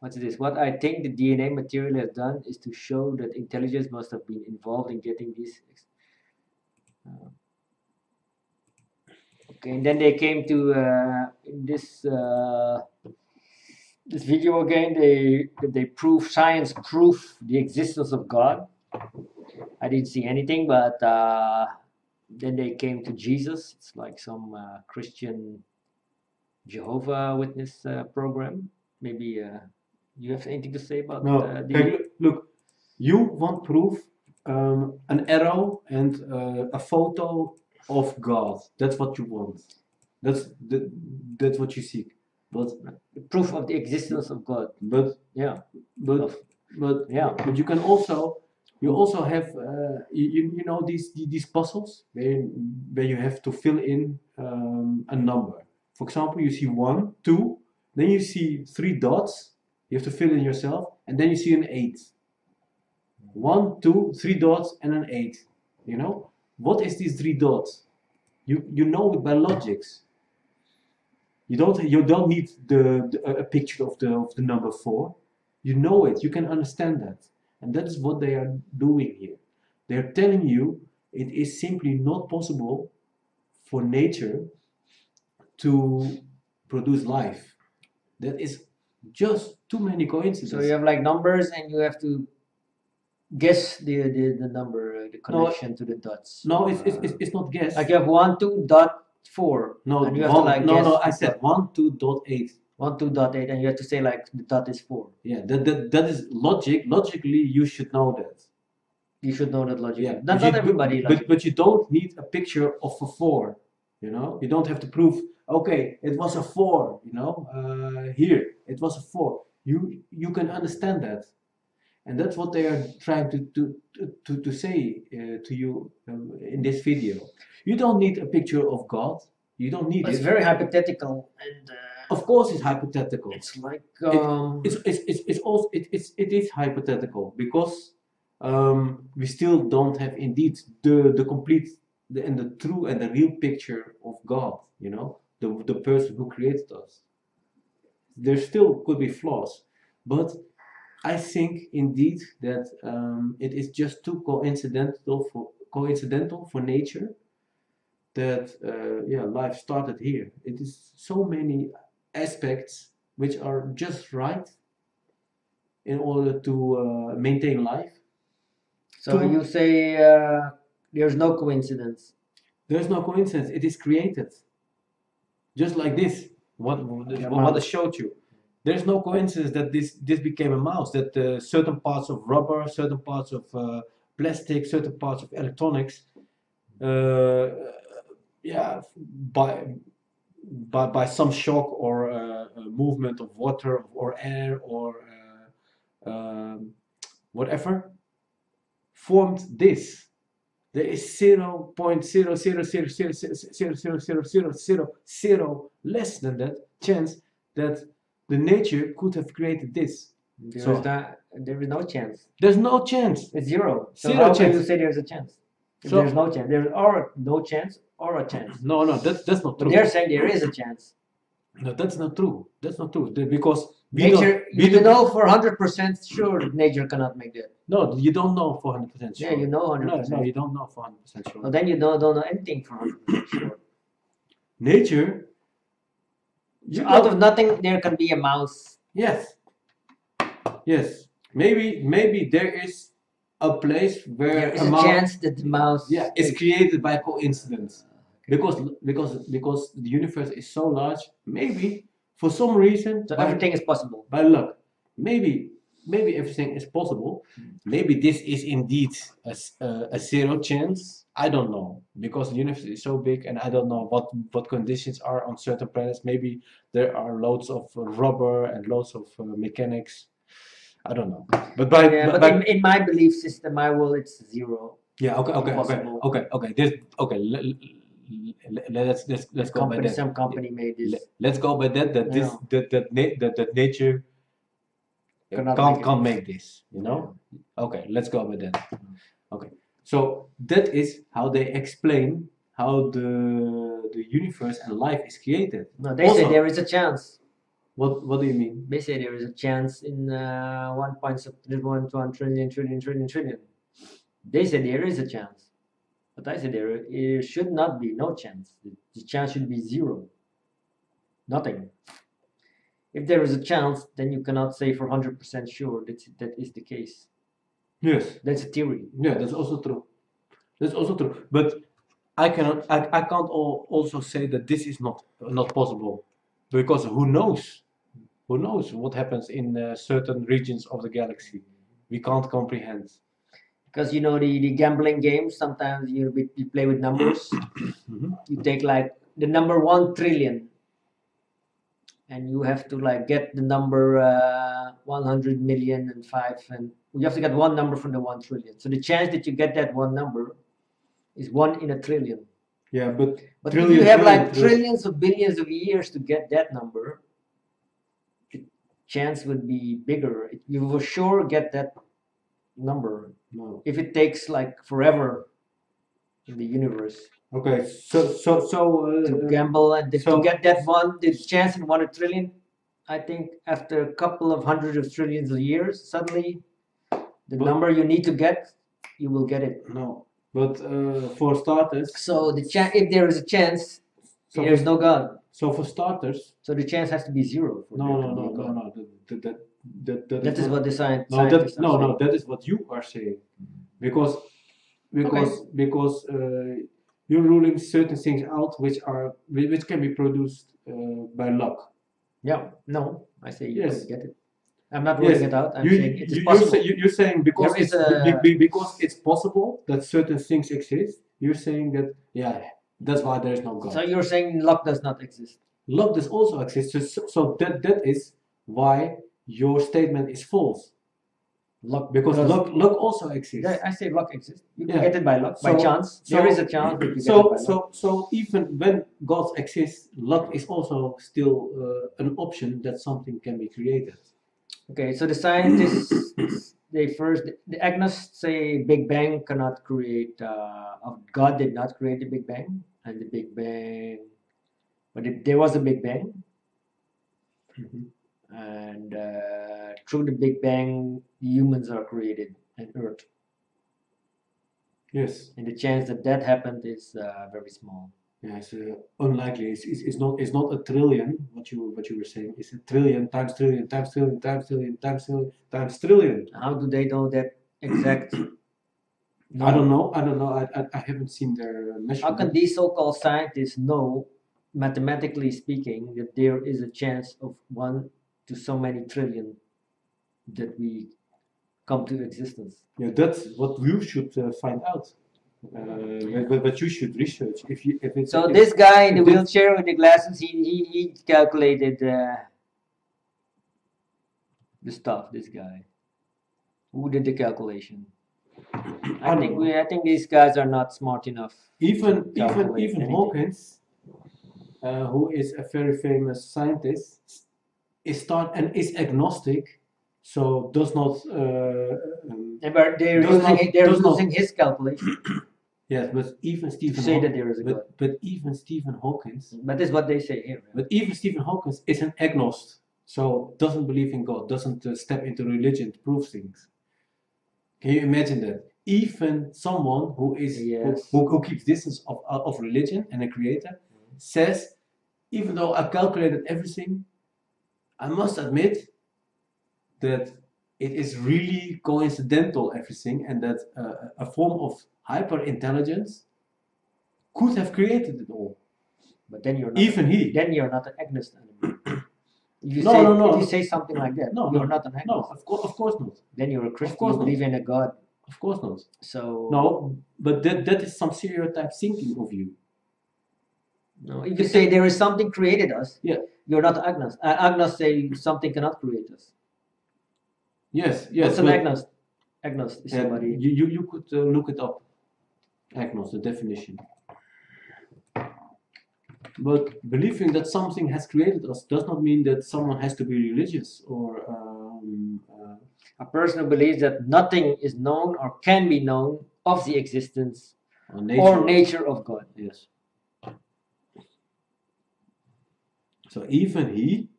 What's this? What I think the DNA material has done is to show that intelligence must have been involved in getting these. Okay, and then they came to in this this video again. They prove science proof the existence of God. I didn't see anything, but then they came to Jesus. It's like some Christian Jehovah Witness program. Maybe you have anything to say about No. Okay, look, you want proof, an arrow and a photo of God. That's what you want. That's what you seek. But proof of the existence of God. but Yeah, but yeah. but you can also have you know these puzzles where you have to fill in a number. For example, you see 1, 2, then you see 3 dots. You have to fill in yourself, and then you see an 8. 1, 2, 3 dots and an 8. You know what is these 3 dots? You know it by logics. You don't need a picture of the number 4. You know it. You can understand that, and that is what they are doing here. They are telling you it is simply not possible for nature to produce life. That is just too many coincidences. So you have like numbers, and you have to guess the number, the connection to the dots. No, it's not guess. Like you have 1, 2, dot 4. No, and you have to like guess. No. I said 1, 2, dot 8. 1, 2, dot 8, and you have to say like the dot is 4. Yeah, that is logic. Logically, you should know that. You should know that logically. Yeah, not everybody. But you don't need a picture of a 4. You know, you don't have to prove. Okay, it was a 4. You know, here it was a 4. You can understand that, and that's what they are trying to say to you in this video. You don't need a picture of God. You don't need It's it. very hypothetical, and of course, it's hypothetical. it's like it is hypothetical because we still don't have indeed the complete and the true and the real picture of God. You know, the person who created us. There still could be flaws, but I think indeed that it is just too coincidental for nature that life started here. It is so many aspects which are just right in order to maintain life. So you say there's no coincidence. There's no coincidence. It is created, just like this. What I showed you. There's no coincidence that this became a mouse. That certain parts of rubber, certain parts of plastic, certain parts of electronics, by some shock or movement of water or air or whatever, formed this. There is 0.000000000 less than that chance that the nature could have created this. There is no chance. There's no chance. It's 0. So Zero how chance. can you say there's a chance? If there's no chance, there are no chance or a chance. No, that's not true. But they're saying there is a chance. No, that's not true. That's not true. Because nature, you know for 100% sure that nature cannot make that. No, you don't know for 100% sure. Yeah, you know 100%. No, you don't know for 100% sure. Well, then you don't know anything for 100% sure. Nature. So out of nothing, there can be a mouse. Yes. Yes. Maybe there is a place where there is a chance that the mouse is created by coincidence. Because the universe is so large, maybe for some reason, so everything is possible. By luck, maybe everything is possible. Maybe this is indeed a 0 chance. I don't know, because the universe is so big, and I don't know what conditions are on certain planets. Maybe there are loads of rubber and loads of mechanics. I don't know. But in my belief system, it's 0. Yeah. Okay. Let's go by that. Some company made this. Let's go by that. That nature can't make this. You know. Yeah. Okay. Let's go by that. Okay. So that is how they explain how the universe and life is created. No, they say there is a chance. What do you mean? They say there is a chance in 1.1 trillion. They say there is a chance, but I say there should not be no chance. The chance should be zero, nothing. If there is a chance, then you cannot say for 100% sure that is the case. Yes. That's a theory. Yeah, that's also true. That's also true. But I can't also say that this is not possible, because who knows? Who knows what happens in certain regions of the galaxy? We can't comprehend. Because you know the gambling games, sometimes you play with numbers. You take like the number 1 trillion, and you have to like get the number 100 million and 5, and you have to get one number from the 1 trillion. So the chance that you get that one number is 1 in a trillion. Yeah, but if you have like trillions of billions of years to get that number, the chance would be bigger. You will sure get that number. No. If it takes like forever in the universe. Okay, so to gamble and to get that one, the chance in 1 trillion, I think after a couple of hundreds of trillions of years, suddenly the number you need to get, you will get it. No, but for starters. So the if there is a chance, there is no God. So for starters. So the chance has to be zero. No. That is what the science. No, that is what you are saying, because you're ruling certain things out which can be produced by luck. Yeah. No, I say you yes. can get it. I'm not ruling it out. I'm saying it is possible. You're saying because it's possible that certain things exist. You're saying that that's why there is no God. So you're saying luck does not exist. Luck does also exist. So that is why your statement is false. Luck, because luck also exists. Yeah, I say luck exists. You can get it by luck, by chance. There is a chance that you get it by luck. So even when God exists, luck is also still an option that something can be created. Okay, so the scientists, the agnostics say Big Bang cannot create, God did not create the Big Bang, and the Big Bang, but there was a Big Bang, and through the Big Bang, humans are created and Earth. Yes. And the chance that happened is very small. Yeah, it's unlikely. It's not a trillion. What you were saying, it's a trillion times trillion times trillion times trillion times trillion times trillion. How do they know that exact? No. I don't know. I haven't seen their measurement. How can these so-called scientists know, mathematically speaking, that there is a chance of 1 to so many trillion that we come to existence? Yeah, that's what you should find out. But you should research if it's. So this guy in the wheelchair with the glasses, he calculated the stuff. This guy, who did the calculation? I think these guys are not smart enough. Even Hawkins, who is a very famous scientist, is agnostic, so does not. But they're using his calculation. Yes, but even Stephen say that there is a God. But even Stephen Hawkins. But that's what they say here. But even Stephen Hawkins is an agnostic, so doesn't believe in God, doesn't step into religion to prove things. Can you imagine that? Even someone who is who keeps distance of religion and a creator says, even though I calculated everything, I must admit that it is really coincidental everything, and that a form of hyper intelligence could have created it all. But then you're not Then you're not an agnostic anymore. If you say something like that, you're not an agnostic. No, of course not. Then you're a Christian. You believe in a God. Of course not. So no, but that is some stereotype thinking of you. No, if you say there is something created us, you're not agnostic. Agnostic say something cannot create us. Yes. What's an agnostic? Agnostic is somebody. You could look it up. Agnostic, the definition. But believing that something has created us does not mean that someone has to be religious or. A person who believes that nothing is known or can be known of the existence or nature of God. Yes. So even he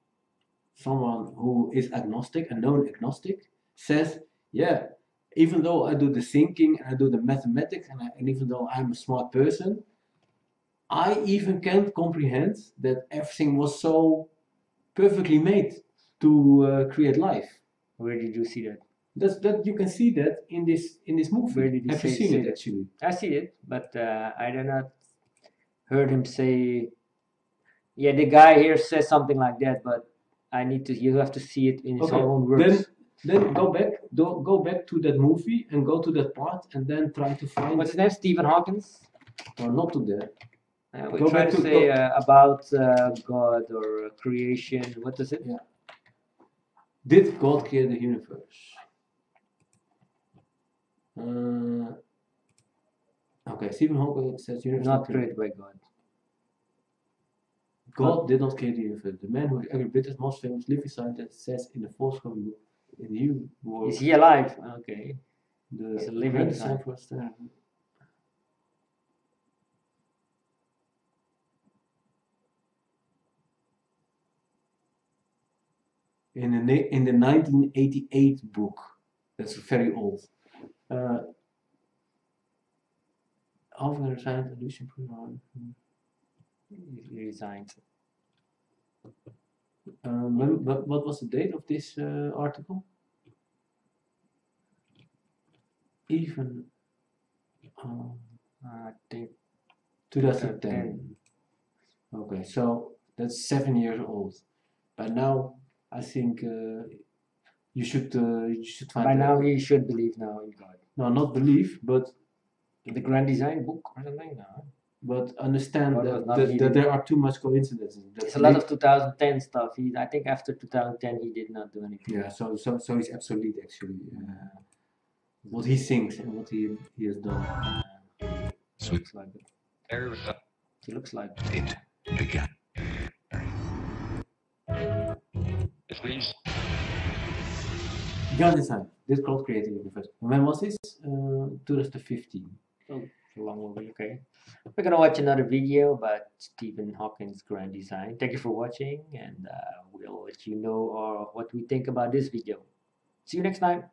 someone who is agnostic, a known agnostic, says, yeah, even though I do the thinking and I do the mathematics and even though I'm a smart person, I even can't comprehend that everything was so perfectly made to create life. Where did you see that? That you can see that in this movie. Where did he Have you say seen it that? actually? I see it, but I did not heard him say. Yeah, the guy here says something like that, but I need to. You have to see it in his own words. Then go back to that movie and go to that part and then try to find. What's his name? Stephen Hawkins. No, not to that. We try to say about God or creation. What is it? Yeah. Did God create the universe? Okay, Stephen Hawking says universe Not created by God. God did not create the universe. The man who is every British most famous living scientist says in the forthcoming book, in you work. Is he alive? Okay. He's a living scientist. In the 1988 book, that's very old. Over resigned, illusion He resigned. What was the date of this article? Even I think 2010. Okay, so that's 7 years old. By now, I think you should find. By now, he should believe now in God. No, not believe, but the grand design book or something. No. But understand that there are too much coincidences. It's a lot of 2010 stuff. I think after 2010 he did not do anything. Yeah, so he's obsolete actually. What he thinks and what he has done. He looks like it. He looks like it again. Please. God design. This called creating universe. When was this? 2015. Oh, a long movie. Okay. We're gonna watch another video about Stephen Hawking's grand design. Thank you for watching, and we'll let you know what we think about this video. See you next time.